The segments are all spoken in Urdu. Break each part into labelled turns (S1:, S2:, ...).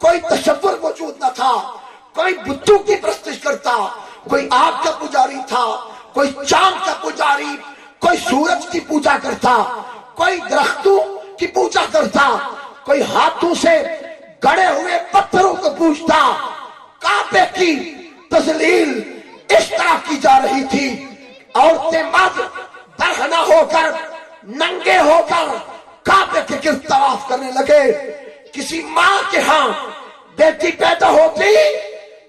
S1: کوئی تصور موجود نہ تھا، کوئی بتوں کی پرستش کرتا، کوئی آگ کا پجاری تھا، کوئی چاند کا پجاری، کوئی سورج کی پوجا کرتا، کوئی درختوں کی پوجا کرتا، کوئی ہاتھوں سے گڑے ہوئے پتھروں کو پوجتا۔ کعبے کی تذلیل اس طرح کی جا رہی تھی، عورتیں مرد برہنہ ہو کر، ننگے ہو کر کعبے کے گرد طواف کرنے لگے۔ کسی ماں کے ہاں بیٹی پیدا ہوتی،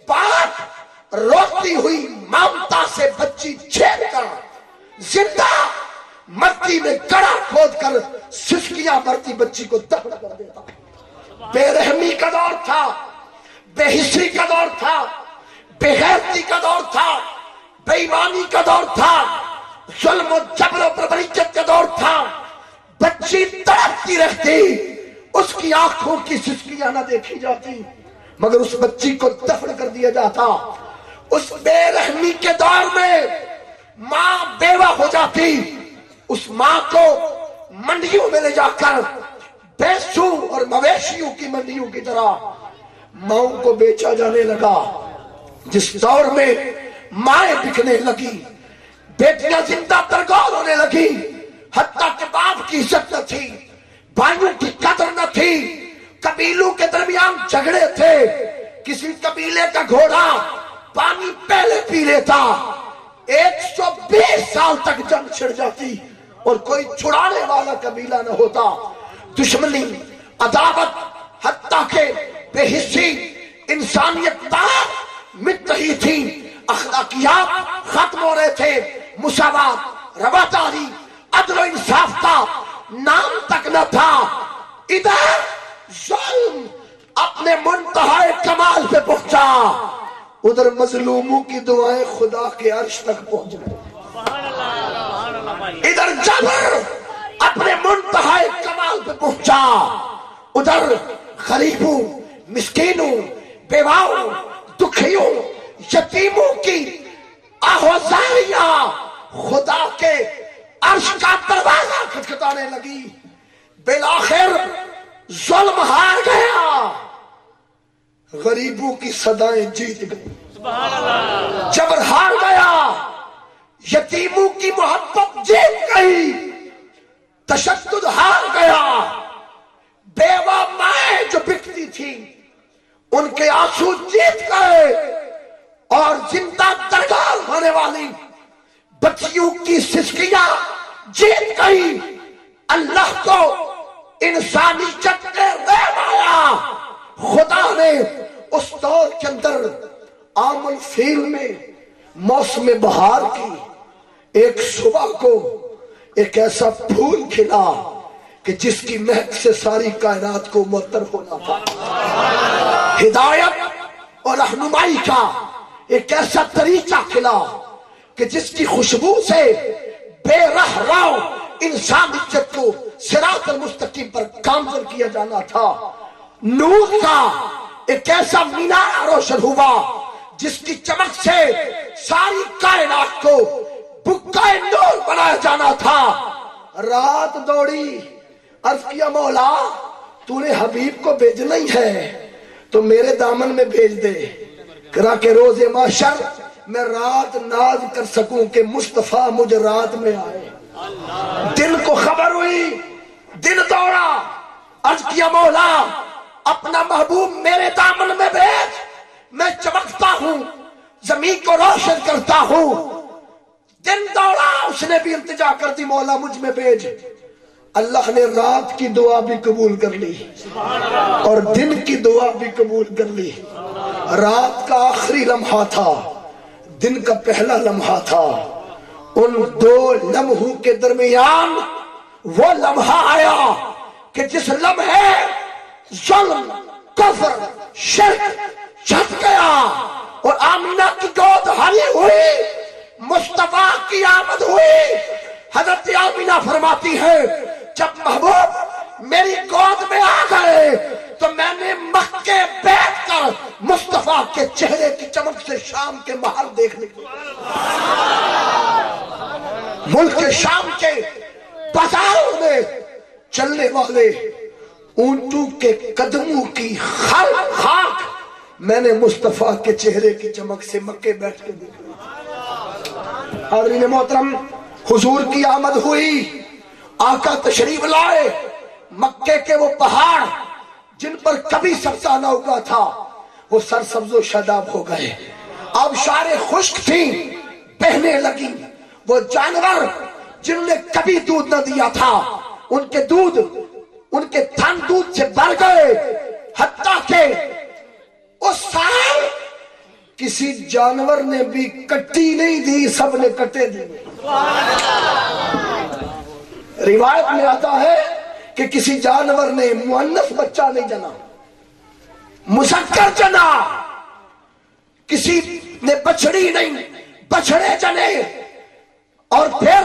S1: باپ روتی ہوئی ممتا سے بچی چھین کر زندہ مٹی میں گڑا کھود کر سسکیاں مرتی بچی کو دفن کر دیتا۔ بے رحمی کا دور تھا، بے حسی کا دور تھا، بے غیرتی کا دور تھا، بے ایمانی کا دور تھا، ظلم و جبر و بربریت کا دور تھا۔ بچی تڑپتی رہتی، اس کی آنکھوں کی سسکیاں نہ دیکھی جاتی، مگر اس بچی کو دفن کر دیا جاتا۔ اس بے رحمی کے دور میں ماں بیوہ ہو جاتی، اس ماں کو منڈیوں میں لے جا کر بھینسوں اور مویشیوں کی منڈیوں کی طرح ماؤں کو بیچا جانے لگا۔ جس دور میں مائیں بکنے لگی، بیٹیاں زندہ ترگور ہونے لگی، حتیٰ کہ باپ کی عزت نہ تھی، بھائیوں کی قدر نہ تھی، قبیلوں کے درمیان جھگڑے تھے، کسی قبیلے کا گھوڑا پانی پہلے پی لیتا، 120 سال تک جنگ چھڑ جاتی اور کوئی چھڑانے والا قبیلہ نہ ہوتا۔ دشمنی، عداوت، حتیٰ کہ بے حسی، انسانیت تک مٹ رہی تھی، اخلاقیات ختم ہو رہے تھے، مساوات، رواداری، عدل و انصاف کا نام تک نہ تھا۔ ادھر ظلم اپنے منتہا کمال پہ پہنچا، ادھر مظلوموں کی دعائیں خدا کے عرش تک پہنچ گئے۔ ادھر جبر اپنے منتہا کمال پہ پہنچا، ادھر غریبوں، مسکینوں، بیواؤں، دکھیوں، یتیموں کی آہوازاریاں خدا کے عرش کا دروازہ کھٹکھٹانے لگی۔ بالآخر ظلم ہار گیا، غریبوں کی صدائیں جیت گئی، جبر ہار گیا، یتیموں کی محبت جیت گئی، تشدد ہار گیا، بیوہ مائیں جو بکتی تھی ان کے آنسو جیت گئے، اور زندہ درگار ہونے والی بچیوں کی سسکیاں جیت گئی۔ اللہ کو انسانی چکے رحم آیا، خدا نے اس دور کے اندر عام الفیل میں موسم بہار کی ایک صبح کو ایک ایسا پھول کھلا کہ جس کی مہک سے ساری کائنات کو معطر ہونا تھا۔ ہدایت اور رہنمائی کا ایک ایسا طریقہ کھلا کہ جس کی خوشبو سے بے رہ رو انسانیت کو صراط المستقیم پر گامزن کیا جانا تھا۔ نور کا ایک ایسا مینار روشن ہوا جس کی چمک سے ساری کائنات کو بکائے نور بنایا جانا تھا۔ رات دوڑی، عرض کیا مولا تو نے حبیب کو بھیجنا ہی ہے تو میرے دامن میں بھیج دے، کرا کہ روز محشر میں رات ناز کر سکوں کہ مصطفیٰ مجھ رات میں آئے۔ دن کو خبر ہوئی، دن دوڑا، عرض کیا مولا اپنا محبوب میرے دامن میں بھیج، میں چمکتا ہوں، زمین کو روشن کرتا ہوں۔ دن دوڑا، اس نے بھی التجا کر دی مولا مجھ میں بھیج۔ اللہ نے رات کی دعا بھی قبول کر لی اور دن کی دعا بھی قبول کر لی۔ رات کا آخری لمحہ تھا، دن کا پہلا لمحہ تھا، ان دو لمحوں کے درمیان وہ لمحہ آیا کہ جس لمحے ظلم، کفر، شرک چھٹ گیا اور آمینہ کی گود ہری ہوئی، مصطفیٰ کی آمد ہوئی۔ حضرت آمینہ فرماتی ہے جب محبوب میری گود میں آ گئے تو میں نے مکے بیٹھ کر مصطفیٰ کے چہرے کی چمک سے شام کے محل دیکھنے کو، ملک شام کے بازاروں میں چلنے والے اونٹوں کے قدموں کی خلق میں نے مصطفیٰ کے چہرے کی چمک سے مکے بیٹھ کے دیکھا۔ حاضرین محترم، حضور کی آمد ہوئی، آقا تشریف لائے، مکے کے وہ پہاڑ جن پر کبھی سبزہ نہ اگا تھا وہ سرسبز و شاداب ہو گئے، آبشاریں خشک تھیں بہنے لگی، وہ جانور جنہوں نے کبھی دودھ نہ دیا تھا ان کے تھن دودھ سے بھر گئے، حتیٰ کہ اس سال کسی جانور نے بھی کٹی نہیں دی، سب نے کٹے دی۔ روایت میں آتا ہے کہ کسی جانور نے مؤنث بچہ نہیں جنا، مذکر جنا، کسی نے بچڑی نہیں بچڑے جنے، اور پھر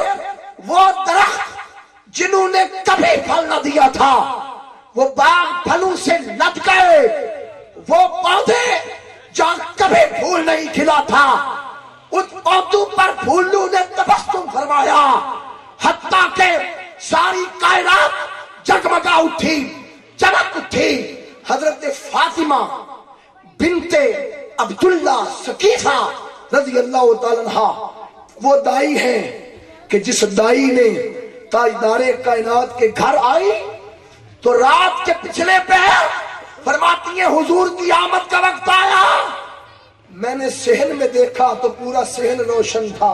S1: وہ درخت جنہوں نے کبھی پھل نہ دیا تھا وہ باغ پھلوں سے لد گئے، وہ پودے جہاں کبھی پھول نہیں کھلا تھا ان پودوں پر پھولوں نے تبسم فرمایا، حتیٰ کہ ساری کائنات جگمگا اٹھی، چمک اٹھی۔ حضرت فاطمہ بنت عبداللہ سقیفہ رضی اللہ تعالیٰ عنہ وہ دائی ہیں کہ جس دائی نے تاجدار کائنات کے گھر آئی تو رات کے پچھلے پہر فرماتی ہیں حضور کی آمد کا وقت آیا، میں نے صحن میں دیکھا تو پورا صحن روشن تھا،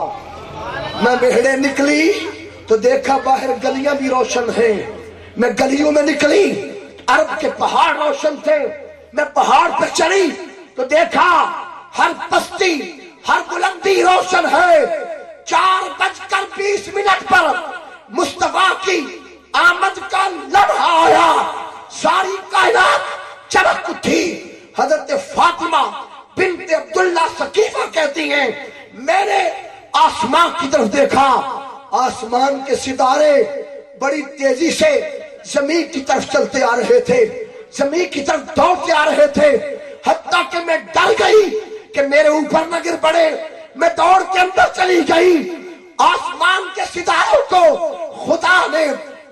S1: میں بہڑے نکلی تو دیکھا باہر گلیاں بھی روشن ہیں، میں گلیوں میں نکلی عرب کے پہاڑ روشن تھے، میں پہاڑ پر چڑھی تو دیکھا ہر پستی ہر بلندی روشن ہے۔ 4:20 پر مصطفیٰ کی آمد کا لمحہ آیا، ساری کائنات چمک اٹھی۔ حضرت فاطمہ بنت عبداللہ سقیفہ کہتی ہیں میں نے آسمان کی طرف دیکھا، آسمان کے ستارے بڑی تیزی سے زمین کی طرف چلتے آ رہے تھے، زمین کی طرف دوڑتے آ رہے تھے، حتیٰ کہ میں ڈر گئی کہ میرے اوپر نہ گر پڑے، میں دوڑ کے اندر چلی گئی۔ آسمان کے ستاروں کو خدا نے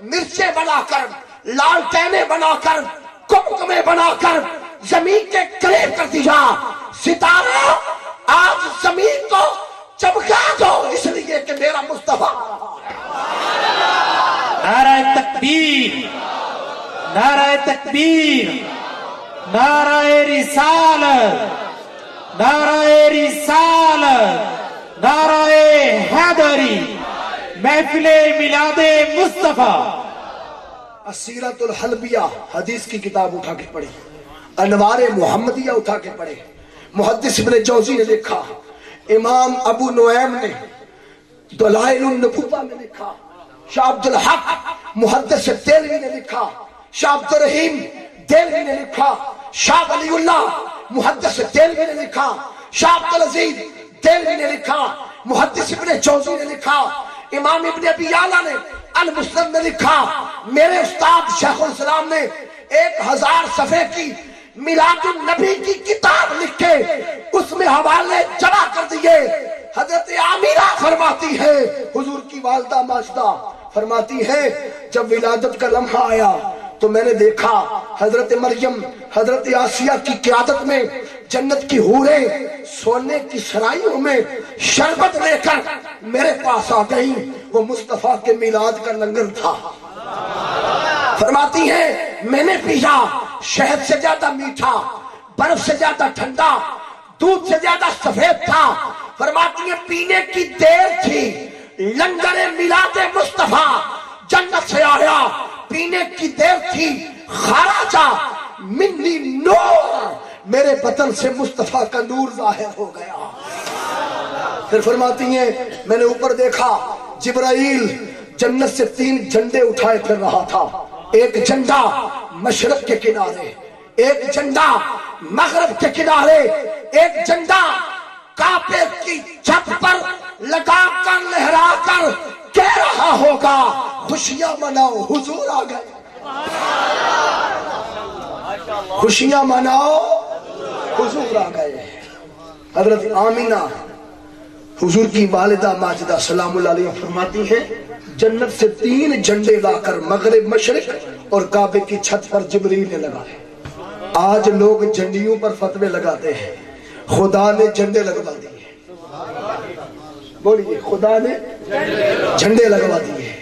S1: مرچیں بنا کر، لالٹینیں بنا کر، کمکمے بنا کر زمین کے قریب کر دیا۔ ستارہ آج زمین کو چمکا دو اس لیے کہ میرا مصطفیٰ۔
S2: نعرہ تکبیر، نعرہ تکبیر، نعرہ رسالت، نعرہ رسالت، نعرہ حیدری، محفل میلاد مصطفیٰ۔
S1: السیرۃ الحلبیہ حدیث کی کتاب اٹھا کے پڑھی، انوار محمدیہ اٹھا کے پڑھے، محدث ابن جوزی نے لکھا، امام ابو نعیم نے دلائل النبوہ میں لکھا، شاہ عبدالحق محدث دہلوی نے لکھا، شاہ عبدالرحیم دہلوی نے لکھا، شاہ ولی اللہ محدث دہلوی نے لکھا، شاہ عبدالعزیز دہلوی نے لکھا، محدث ابن جوزی نے لکھا، امام ابن ابی یعلا نے المسند میں لکھا، میرے استاد شیخ الاسلام نے 1000 صفحے کی میلاد النبی کی کتاب لکھ کے اس میں حوالے جمع کر دیے۔ حضرت عامرہ فرماتی ہے، حضور کی والدہ ماجدہ فرماتی ہے جب ولادت کا لمحہ آیا تو میں نے دیکھا حضرت مریم حضرت آسیہ کی قیادت میں جنت کی حوریں سونے کی سرائیوں میں شربت لے کر میرے پاس آ گئیں، وہ مصطفیٰ کے میلاد کا لنگر تھا۔ فرماتی ہیں میں نے پیا، شہد سے زیادہ میٹھا، برف سے زیادہ ٹھنڈا، دودھ سے زیادہ سفید تھا۔ فرماتی ہیں پینے کی دیر تھی، لنگر میلاد مصطفیٰ جنت سے آیا، پینے کی دیر تھی، خراجہ منی نور، میرے بدن سے مصطفیٰ کا نور ظاہر ہو گیا۔ پھر فرماتی ہیں میں نے اوپر دیکھا جبرائیل جنت سے 3 جھنڈے اٹھائے پھر رہا تھا، ایک جھنڈا مشرق کے کنارے، ایک جھنڈا مغرب کے کنارے، ایک جھنڈا کعبے کی چھت پر لگا کر لہرا کر کہہ رہا ہوگا خوشیاں مناؤ حضور آ گئے، خوشیاں مناؤ حضور آ گئے۔ حضرت آمینہ حضور کی والدہ ماجدہ سلام اللہ علیہ فرماتی ہیں جنت سے 3 جھنڈے لا کر مغرب مشرق اور کعبے کی چھت پر جبریل نے لگائے۔ آج لوگ جھنڈیوں پر فتوے لگاتے ہیں، خدا نے جھنڈے لگوا دیے. بولیے خدا نے جھنڈے لگوا دیے.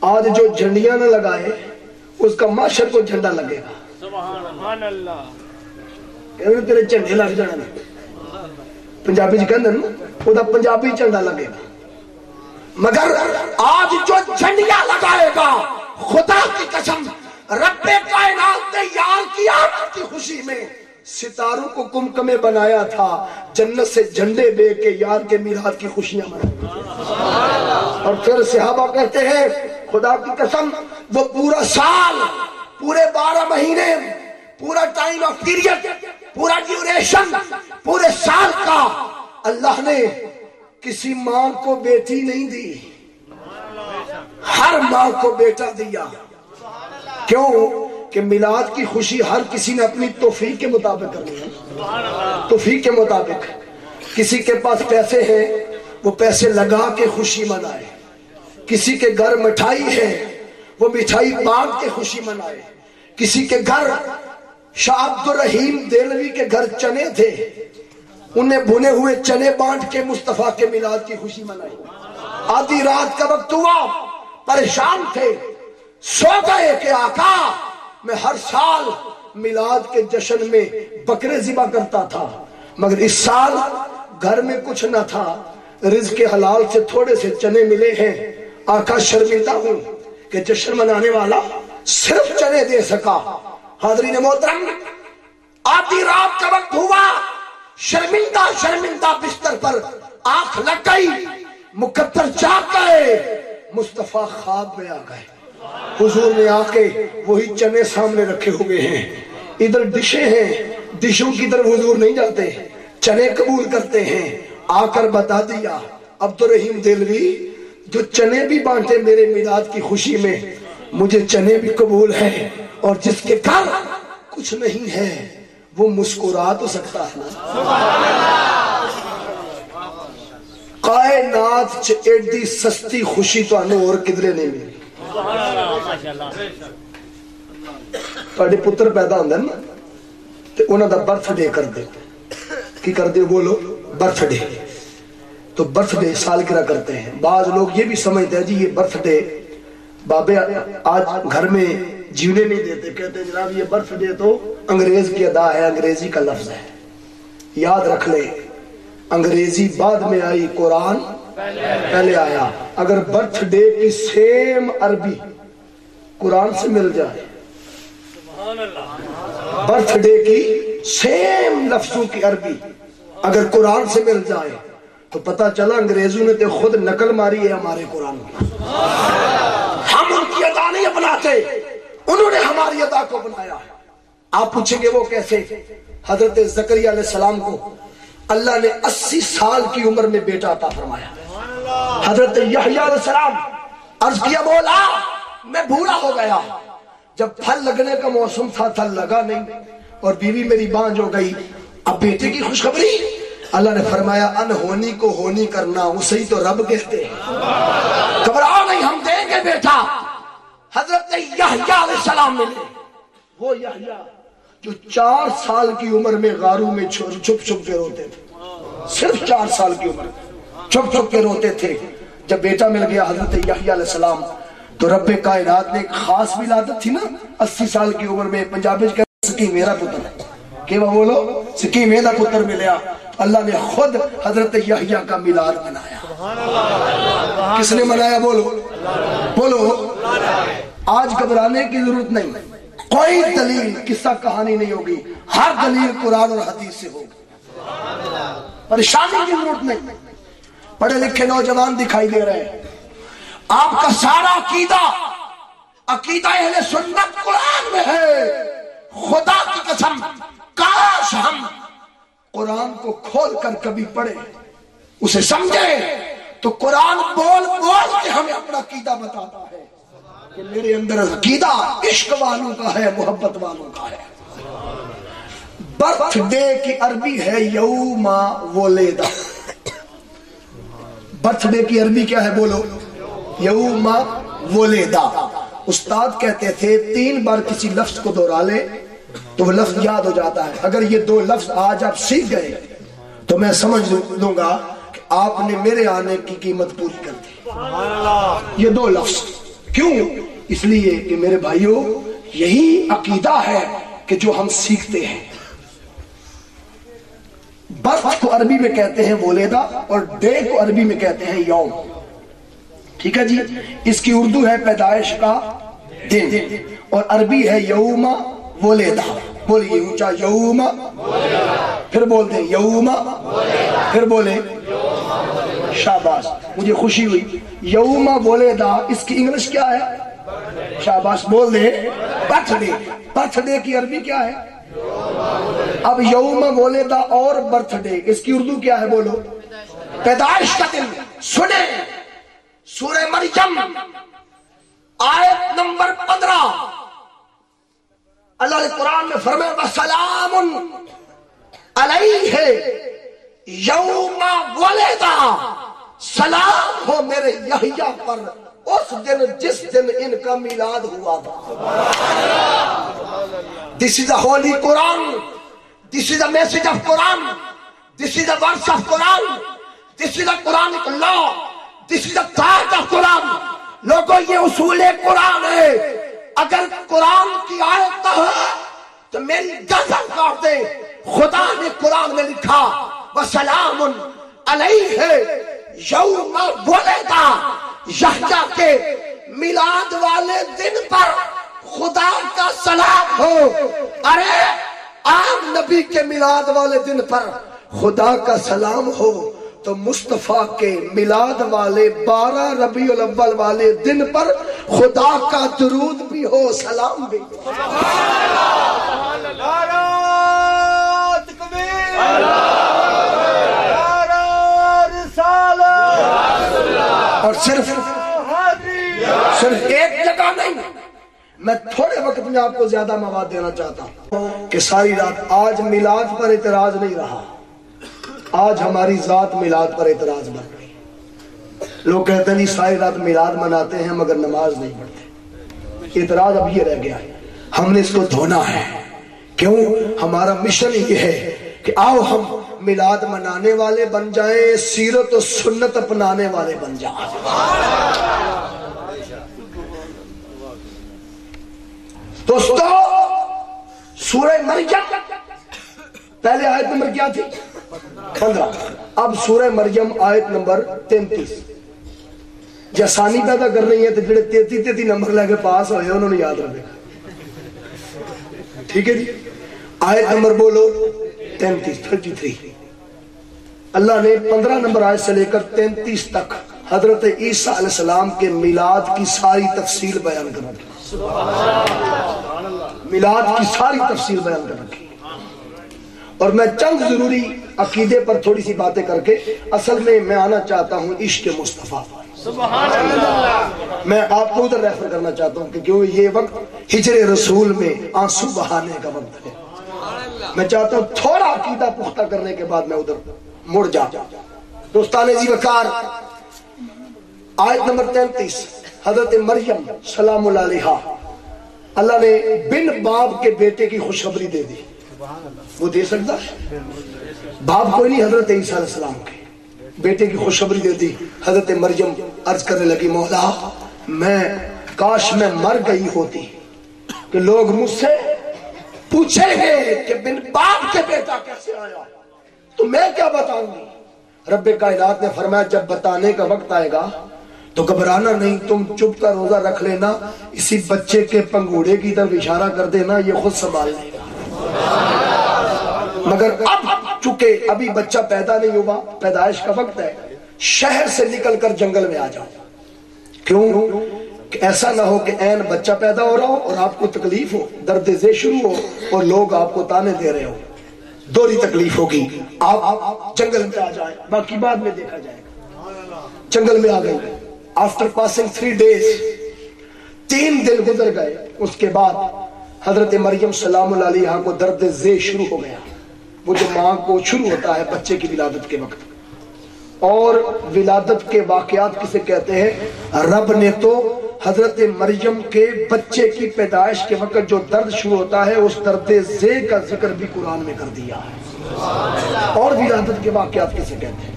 S1: آج جو جھنڈیاں نہ لگائے اس کا معاشر کو جھنڈا لگے گا. سبحان اللہ. تیرے جھنڈے لگ جانا پنجابی جی کہندے نا وہ پنجابی جھنڈا لگے گا. مگر آج جو جھنڈیاں لگائے گا خدا کی قسم رب کائنات نے یار کی آمد کی خوشی میں ستاروں کو کمکمے بنایا تھا، جنت سے جھنڈے دے کے یار کے میلاد کی خوشیاں منائی. اور پھر صحابہ کہتے ہیں خدا کی قسم وہ پورا سال، پورے 12 مہینے، پورا ٹائم آف پیریڈ، پورا ڈیوریشن، پورے سال کا اللہ نے کسی ماں کو بیٹی نہیں دی، ہر ماں کو بیٹا دیا. کیوں کہ میلاد کی خوشی ہر کسی نے اپنی توفیق کے مطابق کرنی ہے. توفیق کے مطابق. کسی کے پاس پیسے ہیں وہ پیسے لگا کے خوشی منائے، کسی کے گھر مٹھائی ہے وہ مٹھائی مانگ کے خوشی منائے، کسی کے گھر شاہ عبد الرحیم دہلوی کے گھر چنے تھے، انہیں بھنے ہوئے چنے بانٹ کے مصطفیٰ کے میلاد کی خوشی منائی. آدھی رات کا وقت ہوا، پریشان تھے، سو گئے کہ آقا میں ہر سال میلاد کے جشن میں بکرے ذبح کرتا تھا، مگر اس سال گھر میں کچھ نہ تھا، رزق حلال سے تھوڑے سے چنے ملے ہیں، آقا شرمندہ ہوں کہ جشن منانے والا صرف چنے دے سکا. حاضرین محترم، آدھی رات کا وقت ہوا، شرمندہ شرمندہ بستر پر آنکھ لگ گئی، مقدر جاگ گئے، مصطفیٰ خواب میں آ گئے. حضور نے آ کے وہی چنے سامنے رکھے ہوئے ہیں، ادھر ڈشیں ہیں، ڈشوں کی طرف حضور نہیں جاتے، چنے قبول کرتے ہیں. آ کر بتا دیا عبد الرحیم دہلوی جو چنے بھی بانٹے میرے میلاد کی خوشی میں، مجھے چنے بھی قبول ہیں، اور جس کے گھر کچھ نہیں ہے وہ مسکرا تو سکتا ہے. کائنات چ ایڈی سستی خوشی تو اور کدھرے نہیں ملی. تھوڑے پتر پیدا ہوندے نا تے انہاں دا برتھ ڈے کر دے. کی کر دے بولو؟ Birth day. تو برتھ ڈے سالگرہ کرتے ہیں. بعض لوگ یہ بھی سمجھتے ہیں جی یہ برتھ ڈے بابے آج گھر میں جیونے نہیں دیتے، کہتے ہیں جناب یہ برتھ ڈے تو انگریز کی ادا ہے، انگریزی کا لفظ ہے. یاد رکھ لے انگریزی بعد میں آئی، قرآن پہلے آیا. اگر برتھ ڈے کی سیم عربی قرآن سے مل جائے، برتھ ڈے کی سیم لفظوں کی عربی اگر قرآن سے مل جائے تو پتہ چلا انگریزوں نے تو خود نقل ماری ہے ہمارے قرآن کی. ہم ان کی ادا نہیں اپناتے، انہوں نے ہماری ادا کو بنایا. آپ پوچھیں گے وہ کیسے؟ حضرت زکریا علیہ السلام کو اللہ نے 80 سال کی عمر میں بیٹا عطا فرمایا. حضرت یحییٰ علیہ السلام عرض کیا مولا میں بھولا ہو گیا، جب پھل لگنے کا موسم تھا پھل لگا نہیں اور بیوی میری بانجھ ہو گئی، اب بیٹے کی خوشخبری. اللہ نے فرمایا انہونی کو ہونی کرنا اسے ہی تو رب کہتے ہیں، گھبراؤ نہیں ہم دیں گے بیٹا. حضرت یحییٰ علیہ السلام ملے، وہ یحییٰ جو 4 سال کی عمر میں غاروں میں چھپ چھپ کے روتے تھے، صرف 4 سال کی عمر چھپ چھپ کے روتے تھے. جب بیٹا مل گیا حضرت یحییٰ علیہ السلام تو رب کائنات نے ایک خاص ولادت تھی نا 80 سال کی عمر میں. پنجابی کہتے سکی میرا پتر ہے، کہ وہ بولو سکی میرا پتر ملیا. اللہ نے خود حضرت یحییٰ کا میلاد منایا. کس نے منایا؟ بولو بولو. آج گھبرانے کی ضرورت نہیں، کوئی دلیل قصہ کہانی نہیں ہوگی، ہر دلیل قرآن اور حدیث سے ہوگی. پریشانی کی ضرورت نہیں. پڑھے لکھے نوجوان دکھائی دے رہے ہیں، آپ کا سارا عقیدہ اہل سنت قرآن میں ہے. خدا کی قسم کاش ہم قرآن کو کھول کر کبھی پڑھے، اسے سمجھے تو قرآن بول بول کے ہمیں اپنا عقیدہ بتاتا ہے کہ میرے اندر عقیدہ عشق والوں کا ہے، محبت والوں کا ہے. برتھ ڈے کی عربی ہے یوم ولدہ. برتھ ڈے کی عربی کیا ہے؟ بولو یوم ولدہ. استاد کہتے تھے 3 بار کسی لفظ کو دہرا لے تو وہ لفظ یاد ہو جاتا ہے. اگر یہ 2 لفظ آج آپ سیکھ گئے تو میں سمجھ لوں گا کہ آپ نے میرے آنے کی قیمت پوری کر دی. یہ 2 لفظ کیوں؟ اس لیے کہ میرے بھائیوں یہی عقیدہ ہے کہ جو ہم سیکھتے ہیں. برتھ کو عربی میں کہتے ہیں ولیدہ اور ڈے کو عربی میں کہتے ہیں یوم. ٹھیک ہے جی. اس کی اردو ہے پیدائش کا دن اور عربی ہے یوم ولیدہ. بولیے اونچا یوم. پھر بول دیں یوم. پھر بولیں شاباش. مجھے خوشی ہوئی. یوم ولیدہ اس کی انگلش کیا ہے؟ شاباش. بول دیں برتھ ڈے. برتھ ڈے کی عربی کیا ہے؟ اب یوم ولیدہ اور برتھ ڈے اس کی اردو کیا ہے؟ بولو. پیدائش کا دن. سنیں سورہ مریم آیت نمبر 15 اللہ نے قرآن میں فرمایا وَسَلَامٌ عَلَيْهِ یوم ولیدہ. سلام ہو میرے یحییٰ پر اس دن جس دن ان کا میلاد ہوا تھا. This is the holy Quran. This is the message of Quran. This is the verse of Quran. This is the Quranic law. This is the thought of Quran. لوگوں یہ اصول قرآن ہے. اگر قرآن کی آیت ہے تو میری گردن کاٹ دے. خدا نے قرآن میں لکھا وَسَلَامٌ عَلَيْهِ یوم ولیدہ. یحییٰ کے میلاد والے دن پر خدا کا سلام ہو. ارے عام نبی کے میلاد والے دن پر خدا کا سلام ہو تو مصطفیٰ کے میلاد والے 12 ربیع الاول والے دن پر خدا کا درود بھی ہو, سلام بھی. اور صرف ایک جگہ نہیں. میں تھوڑے وقت میں آپ کو زیادہ مواد دینا چاہتا ہوں کہ ساری رات آج میلاد پر اعتراض نہیں رہا. آج ہماری ذات میلاد پر اعتراض بن گئی. لوگ کہتے ہیں نہیں ساری رات میلاد مناتے ہیں مگر نماز نہیں پڑھتے. اعتراض اب یہ رہ گیا ہے. ہم نے اس کو دھونا ہے. کیوں؟ ہمارا مشن یہ ہے کہ آؤ ہم میلاد منانے والے بن جائیں, سیرت و سنت اپنانے والے بن جائیں. دوستو سورہ مریم پہلے آیت نمبر کیا تھی؟ 15. اب سورہ مریم آیت نمبر 33. جسانی پیدا کر رہی ہے تو جڑے 33 نمبر لے کے پاس ہوئے انہوں نے یاد رکھے. ٹھیک ہے جی. آیت نمبر بولو 33. اللہ نے 15 نمبر آیت سے لے کر 33 تک حضرت عیسیٰ علیہ السلام کے میلاد کی ساری تفصیل بیان کر رکھی. میلاد کی ساری تفصیل بیان کر رکھی. اور میں چند ضروری عقیدے پر تھوڑی سی باتیں کر کے اصل میں آنا چاہتا ہوں عشق مصطفیٰ. میں آپ کو ادھر ریفر کرنا چاہتا ہوں کہ کیوں یہ وقت ہجر رسول میں آنسو بہانے کا وقت ہے. میں چاہتا ہوں تھوڑا عقیدہ پختہ کرنے کے بعد میں ادھر مڑ جاؤں. دوستان جی وقار آیت نمبر 33 حضرت مریم سلام اللہ علیہا اللہ نے بن باپ کے بیٹے کی خوشخبری دے دی. وہ دے سکتا ہے؟ باپ کوئی نہیں, حضرت عیسیٰ علیہ السلام کے بیٹے کی خوشخبری دے دی. حضرت مریم عرض کرنے لگی مولا میں کاش میں مر گئی ہوتی کہ لوگ مجھ سے پوچھیں گے کہ بن باپ کے بیٹا کیسے آیا تو میں کیا بتاؤں گی. رب کائنات نے فرمایا جب بتانے کا وقت آئے گا تو گھبرانا نہیں, تم چپ کا روزہ رکھ لینا, اسی بچے کے پنگوڑے کی طرف اشارہ کر دینا, یہ خود سنبھال لے گا. مگر اب چونکہ ابھی بچہ پیدا نہیں ہوا, پیدائش کا وقت ہے, شہر سے نکل کر جنگل میں آ جاؤ. کیوں؟ کہ ایسا نہ ہو کہ عین بچہ پیدا ہو رہا ہو اور آپ کو تکلیف ہو, درد ذے شروع ہو اور لوگ آپ کو تانے دے رہے ہو. دوہری تکلیف ہوگی. آپ جنگل میں آ جائیں, باقی بعد میں دیکھا جائے گا. جنگل میں آ گئی. آفٹر پاسنگ 3 days 3 دن گزر گئے. اس کے بعد حضرت مریم سلام اللہ علیہا کو درد ذے شروع ہو گیا. وہ جو ماں کو شروع ہوتا ہے بچے کی ولادت کے وقت. اور ولادت کے واقعات کسے کہتے ہیں؟ رب نے تو حضرت مریم کے بچے کی پیدائش کے وقت جو درد شروع ہوتا ہے اس درد زے کا ذکر بھی قرآن میں کر دیا ہے. اور ولادت کے واقعات کسے کہتے ہیں؟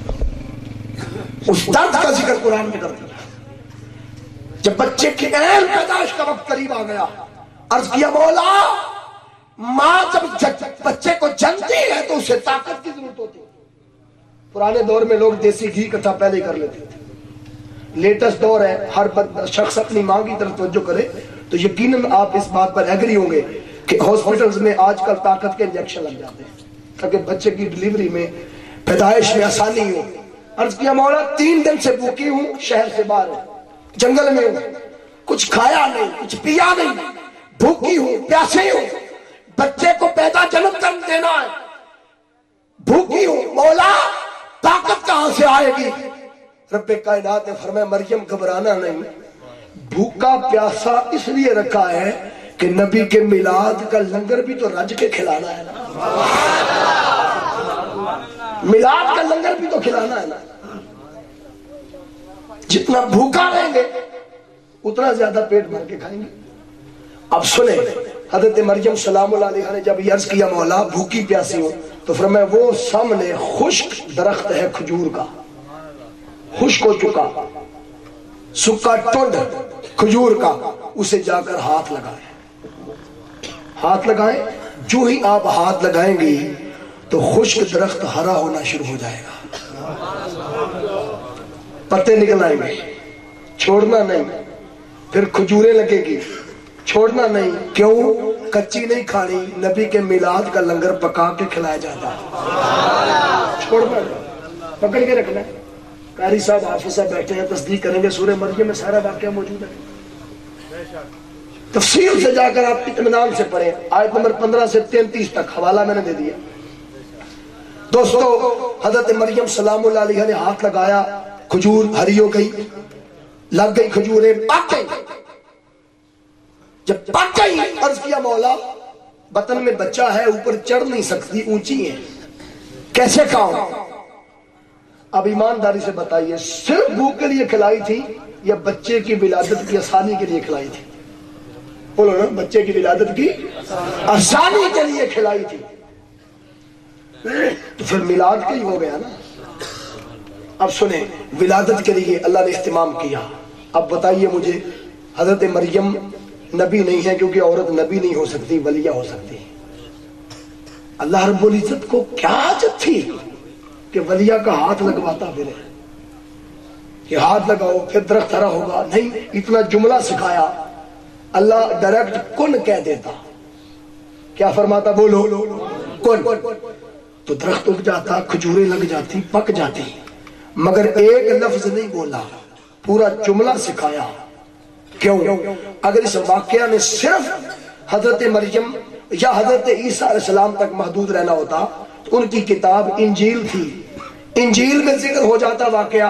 S1: اس درد کا ذکر قرآن میں کر دیا. جب بچے کی عین پیدائش کا وقت قریب آ گیا، عرض کیا مولا ماں جب بچے کو جنتی ہے تو اسے طاقت کی ضرورت ہوتی ہے. پرانے دور میں لوگ دیسی گھی اکٹھا پہلے ہی کر لیتے تھے. لیٹسٹ دور ہے، ہر شخص اپنی ماں کی طرف توجہ کرے تو یقیناً آپ اس بات پر ایگری ہوں گے کہ ہاسپٹلز میں آج کل طاقت کے انجیکشن لگ جاتے ہیں تاکہ بچے کی ڈلیوری میں پیدائش میں آسانی ہو. عرض کیا مولا 3 دن سے بھوکی ہوں، شہر سے باہر ہوں، جنگل میں ہوں، کچھ کھایا نہیں، کچھ پیا نہیں، بھوکی ہوں، پیاسے ہوں، بچے کو پیدا جنم کر دینا ہے، بھوکی ہوں، مولا طاقت کہاں سے آئے گی؟ رب کائنات نے فرمایا مریم گھبرانا نہیں، بھوکا پیاسا اس لیے رکھا ہے کہ نبی کے میلاد کا لنگر بھی تو رج کے کھلانا ہے نا، میلاد کا لنگر بھی تو کھلانا ہے نا. جتنا بھوکا رہیں گے اتنا زیادہ پیٹ بھر کے کھائیں گے. اب سنیں حضرت مریم سلام اللہ علیہ نے جب یہ عرض کیا مولا بھوکی پیاسی ہوں تو فرمایا وہ سامنے خشک درخت ہے کھجور کا، خشک ہو چکا سکا ٹنڈ کھجور کا، اسے جا کر ہاتھ لگائیں. ہاتھ لگائیں، جو ہی آپ ہاتھ لگائیں گے تو خشک درخت ہرا ہونا شروع ہو جائے گا، پتے نکل آئیں گے، چھوڑنا نہیں. پھر کھجوریں لگے گی، چھوڑنا نہیں. کیوں؟ کچی نہیں کھانی، نبی کے میلاد کا لنگر پکا کے کھلایا جاتا ہے. چھوڑنا نہیں، پکڑ کے رکھنا. قاری صاحب حافظ صاحب بیٹھے ہیں، تصدیق کریں گے، سورہ مریم میں سارا واقعہ موجود ہے. تفصیل سے جا کر آپ اطمینان سے پڑھیں. آیت نمبر 15 سے 33 تک حوالہ میں نے دے دیا. دوستو حضرت مریم سلام اللہ علیہ نے ہاتھ لگایا، کھجور ہری ہو گئی، لگ گئی کھجوریں، پک گئی. جب پک گئی عرض کیا مولا بطن میں بچہ ہے، اوپر چڑھ نہیں سکتی، اونچی ہے، کیسے کھاؤں؟ اب ایمانداری سے بتائیے صرف بھوک کے لیے کھلائی تھی یا بچے کی ولادت کی آسانی کے لیے کھلائی تھی؟ بولو نا، بچے کی ولادت کی آسانی کے لیے کھلائی تھی تو پھر میلاد کا ہی ہو گیا نا. اب سنیں ولادت کے لیے اللہ نے اہتمام کیا. اب بتائیے مجھے حضرت مریم نبی نہیں ہے کیونکہ عورت نبی نہیں ہو سکتی، ولیہ ہو سکتی. اللہ رب العزت کو کیا حاجت تھی کہ ولیہ کا ہاتھ لگواتا پھرے کہ ہاتھ لگاؤ پھر درخت ہرا ہوگا؟ نہیں، اتنا جملہ سکھایا. اللہ ڈائریکٹ کن کہہ دیتا. کیا فرماتا؟ بولو کن، تو درخت اگ جاتا، کھجوریں لگ جاتی، پک جاتی. مگر ایک لفظ نہیں بولا، پورا جملہ سکھایا. کیوں؟ اگر اس واقعہ نے صرف حضرت مریم یا حضرت عیسیٰ علیہ السلام تک محدود رہنا ہوتا تو ان کی کتاب انجیل تھی، انجیل میں ذکر ہو جاتا واقعہ،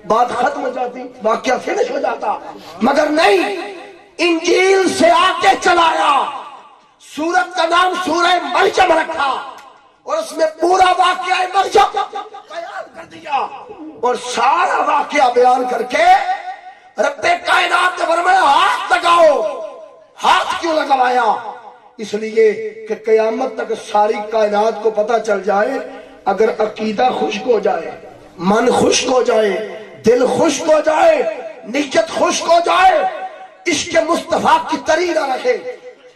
S1: بات ختم ہو جاتی، واقعہ فنش ہو جاتا. مگر نہیں، انجیل سے آگے چلایا، سورت کا نام سورہ مریم رکھا اور اس میں پورا واقعہ مریم بیان کر دیا. اور سارا واقعہ بیان کر کے رب کائنات نے فرمایا ہاتھ لگاؤ. ہاتھ کیوں لگوایا؟ اس لیے کہ قیامت تک ساری کائنات کو پتہ چل جائے اگر عقیدہ خشک ہو جائے، من خشک ہو جائے، دل خشک ہو جائے، نیت خشک ہو جائے، عشق مصطفیٰ کی تری نہ رہے،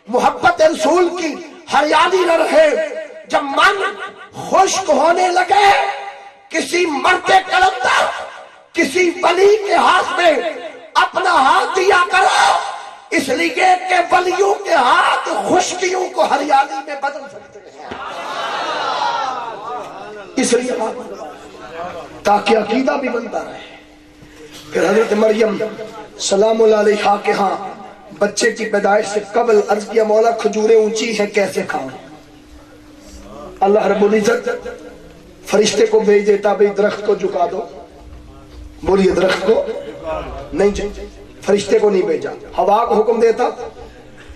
S1: محبت رسول کی ہریالی نہ رہے، جب من خشک ہونے لگے کسی مرد کلندر، کسی ولی کے ہاتھ میں اپنا ہاتھ دیا کرو، اس لیے کہ ولیوں کے ہاتھ خشکیوں کو ہریالی میں بدل سکتے ہیں. اس لیے تاکہ عقیدہ بھی بنتا رہے. پھر حضرت مریم سلام اللہ علیہ کے ہاں بچے کی پیدائش سے قبل عرض کیا مولا کھجوریں اونچی ہیں کیسے کھاؤں؟ اللہ رب العزت فرشتے کو بھیج دیتا بھئی درخت کو جھکا دو. بولیے درخت کو نہیں، فرشتے کو نہیں بھیجا. ہوا کو حکم دیتا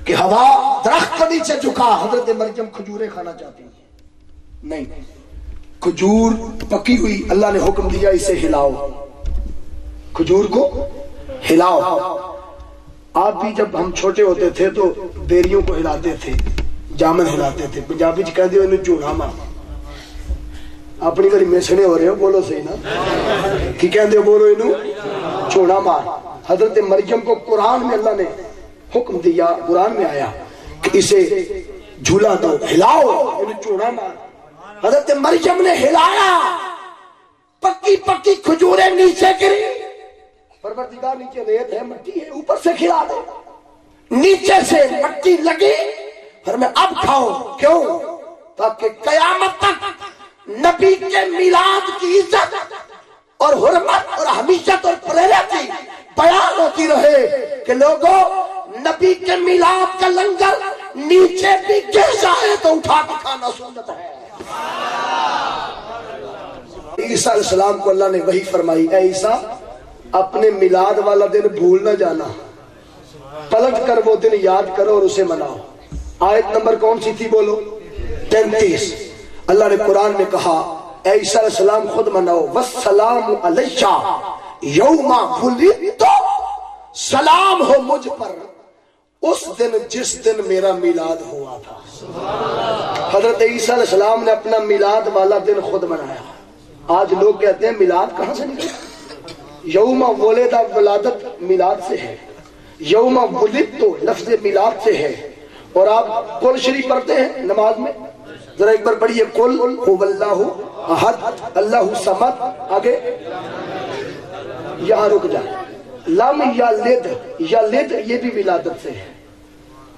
S1: کہ ہوا درخت کو نیچے جھکا. حضرت مریم کھجوریں کھانا چاہتی ہیں، نہیں، کھجور پکی ہوئی اللہ نے حکم دیا اسے ہلاؤ، کھجور کو ہلاؤ. آپ بھی جب ہم چھوٹے ہوتے تھے تو بیریوں کو ہلاتے تھے، جامن ہلاتے تھے، پنجابی کہہ دیو انہوں چونا مار، اپنی گھر میسنے ہو رہے ہو، بولو صحیح نا کی کہہ دیو، بولو انہوں چونا مار۔ حضرت مریم کو قرآن میں اللہ نے حکم دیا، قرآن میں آیا کہ اسے جھولا دو، ہلاؤ، انہوں چونا مار۔ حضرت مریم نے ہلایا، پکی پکی کھجوریں نیچے گری، پروردگار نیچے ریت ہے، مٹی ہے، اوپر سے کھلا دے، نیچے سے مٹی لگی، پھر میں اب کھاؤ، کیوں؟ تاکہ قیامت تک نبی کے میلاد کی عزت اور حرمت اور حمیت اور پریرتی بیان ہوتی رہے کہ لوگوں نبی کے میلاد کا لنگر نیچے بھی گر جائے تو اٹھا کے کھانا سنت ہے۔ عیسیٰ علیہ السلام کو اللہ نے وحی فرمائی، اے عیسیٰ اپنے میلاد والا دن بھول نہ جانا، پلٹ کر وہ دن یاد کرو اور اسے مناؤ۔ آیت نمبر کون سی تھی بولو؟ 33۔ اللہ نے قرآن میں کہا اے عیسیٰ علیہ السلام خود مناؤ، وَالسَّلَامُ عَلَيَّ یَوْمَ وُلِدتُّ، سلام ہو مجھ پر اس دن جس دن میرا میلاد ہوا تھا۔ حضرت عیسیٰ علیہ السلام نے اپنا میلاد والا دن خود منایا۔ آج لوگ کہتے ہیں میلاد کہاں سے نکلا؟ یوم ولد، ولادت میلاد سے ہے، یوم ولدت لفظ میلاد سے ہے۔ اور آپ قل شریف پڑھتے ہیں نماز میں، ذرا ایک بار پڑھیے، قل هو اللہ احد اللہ صمد، آگے یہاں رک جائے، لم یلد، یلد یہ بھی ولادت سے ہے،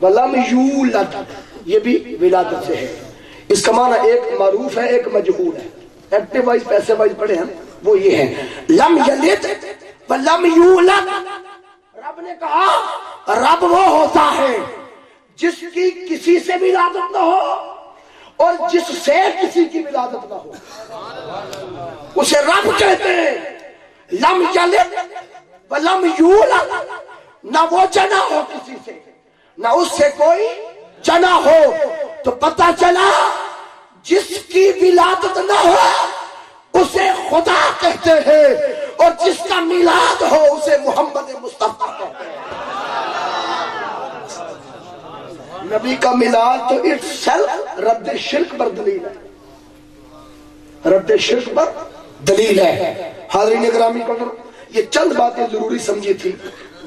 S1: ولم یولد یہ بھی ولادت سے ہے۔ اس کا معنی ایک معروف ہے ایک مجہول ہے، ایکٹیو وائز پیسے وائز پڑھے ہیں وہ یہ ہے، لم یلد ولم یولد۔ رب نے کہا رب وہ ہوتا ہے جس کی کسی سے ولادت نہ ہو اور جس سے کسی کی ولادت نہ ہو، اسے رب کہتے ہیں۔ لم یلد ولم یولد، نہ وہ جنا ہو کسی سے نہ اس سے کوئی جنا ہو، تو پتہ چلا جس کی ولادت نہ ہو اسے خدا کہتے ہیں اور جس کا میلاد ہو اسے محمد مصطفیٰ کہتے ہیں۔ نبی کا میلاد تو اٹسیلف رد شرک پر دلیل ہے، رد شرک پر دلیل ہے۔ حاضرین اکرامی قدر، یہ چند باتیں ضروری سمجھی تھی۔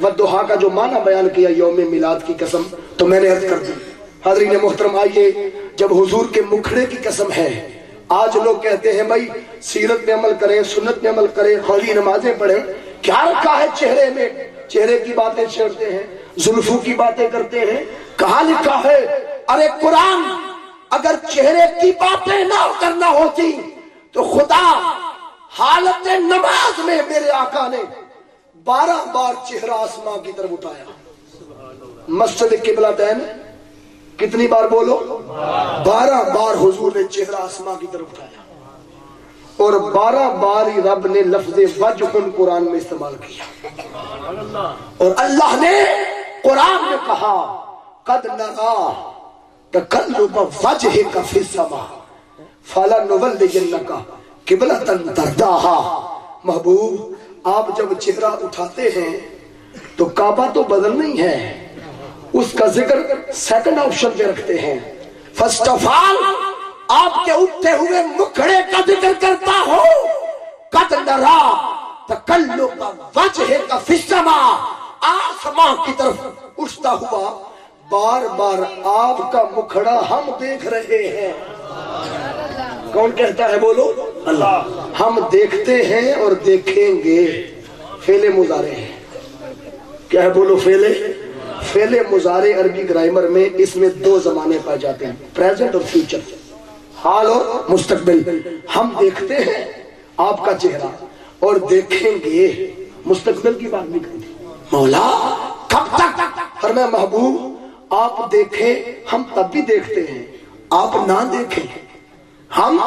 S1: والضحیٰ کا جو معنی بیان کیا یوم میلاد کی قسم تو میں نے عرض کر دی۔ حاضرین محترم، آئیے جب حضور کے مکھڑے کی قسم ہے، آج لوگ کہتے ہیں بھائی سیرت میں عمل کریں، سنت میں عمل کریں، خالی نمازیں پڑھیں، کیا رکھا ہے چہرے میں؟ چہرے کی باتیں چھیڑتے ہیں، زلفوں کی باتیں کرتے ہیں، کہاں لکھا ہے؟ ارے قرآن اگر چہرے کی باتیں نہ کرنا ہوتی تو خدا حالت نماز میں میرے آقا نے 12 بار چہرہ آسمان کی طرف اٹھایا۔ مسجد قبلتین کتنی بار بولو؟ 12 بار حضور نے چہرہ آسمان کی طرف اٹھایا، اور 12 بار ہی رب نے لفظ وجہ قرآن میں استعمال کیا، اور اللہ نے قرآن میں کہا قد نرا تقلب وجہک فی السماء فلنولینک قبلۃ ترضاها۔ محبوب آپ جب چہرہ اٹھاتے ہیں تو کعبہ تو بدل نہیں ہے، اس کا ذکر سیکنڈ آپشن پہ رکھتے ہیں۔ فرسٹ آف آل آپ کے اٹھتے ہوئے مکھڑے کا ذکر کرتا ہو، قد نرا تقلب وجہک فی السماء، آسمان کی طرف اٹھتا ہوا بار بار آپ کا مکھڑا ہم دیکھ رہے ہیں۔ کون کہتا ہے بولو؟ اللہ۔ ہم دیکھتے ہیں اور دیکھیں گے، فعل مضارع ہے، کیا ہے بولو؟ فعل مضارع عربی گرامر میں اس میں 2 زمانے پائے جاتے ہیں، پریزنٹ اور فیوچر، حال اور مستقبل۔ ہم دیکھتے ہیں آپ کا چہرہ اور دیکھیں گے، مستقبل کی بات نہیں کرتی۔ مولا کب تک؟ فرمایا محبوب آپ دیکھیں ہم تب بھی دیکھتے ہیں، آپ نہ دیکھیں ہم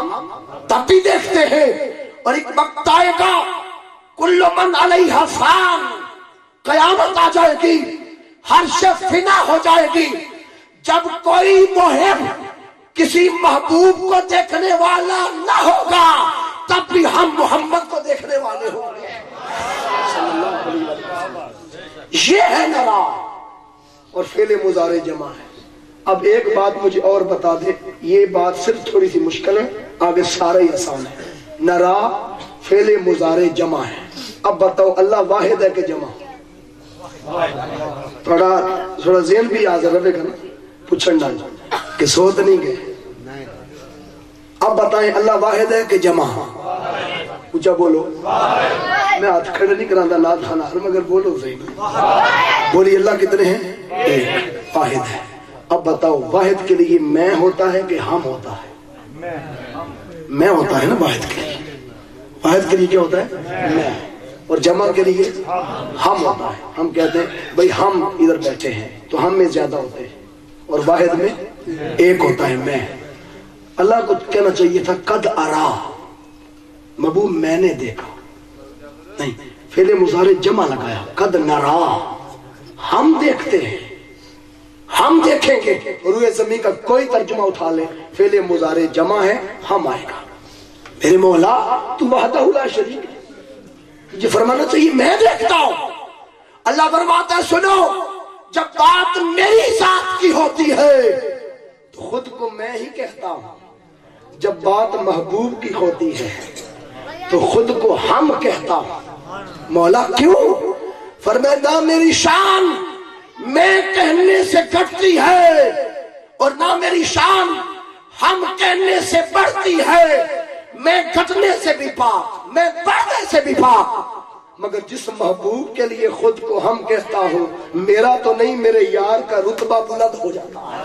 S1: تب بھی دیکھتے ہیں۔ اور ایک وقت آئے گا کل من علیہا فان، قیامت آ جائے گی، ہر شے فنا ہو جائے گی، جب کوئی محب کسی محبوب کو دیکھنے والا نہ ہوگا تب بھی ہم محمد کو دیکھنے والے ہوں گے۔ یہ ہے نرا اور فعل مضارع جمع ہے. اب ایک بات مجھے اور بتا دے, یہ بات صرف تھوڑی سی مشکل ہے, آگے سارا ہی آسان ہے. نرا فعل مضارع جمع ہے. اب بتاؤ اللہ واحد ہے کہ جمع؟ تھوڑا ذہن بھی حاضر رہے گا نا, پوچھن ڈال کہ سوت نہیں گئے. اب بتائیں اللہ واحد ہے کہ جمع؟ پوچھا بولو. میں ہاتھ کھڑے نہیں کرانا ناد خانہ مگر بولو صحیح میں بولی اللہ کتنے ہیں؟ ایک, واحد ہے. اب بتاؤ واحد کے لیے میں ہوتا ہے کہ ہم ہوتا ہے؟ میں ہوتا ہے نا واحد کے لیے. واحد کے لیے کیا ہوتا ہے؟ میں. اور جمع کے لیے ہم ہوتا ہے. ہم کہتے ہیں بھئی ہم ادھر بیٹھے ہیں تو ہم میں زیادہ ہوتے ہیں, اور واحد میں ایک ہوتا ہے میں. اللہ کو کہنا چاہیے تھا قد ارا, محبوب میں نے دیکھا, نہیں فعل مضارع جمع لگایا. قد نرا ہم دیکھتے ہیں, ہم دیکھیں گے. روئے زمین کا کوئی ترجمہ اٹھا لے, فعل مضارع جمع ہے, ہم آئے گا. میرے مولا تو وحدہ لا شریک ہے, تجھے فرمانا چاہیے میں دیکھتا ہوں. اللہ فرماتا ہے سنو, جب بات میری ذات کی ہوتی ہے تو خود کو میں ہی کہتا ہوں, جب بات محبوب کی ہوتی ہے تو خود کو ہم کہتا ہوں. مولا کیوں؟ فرمایا نہ میری شان میں کہنے سے گھٹتی ہے اور نہ میری شان ہم کہنے سے بڑھتی ہے. میں گھٹنے سے بھی پاک, میں بڑھنے سے بھی پاک, مگر جس محبوب کے لیے خود کو ہم کہتا ہوں, میرا تو نہیں میرے یار کا رتبہ بلند ہو جاتا ہے.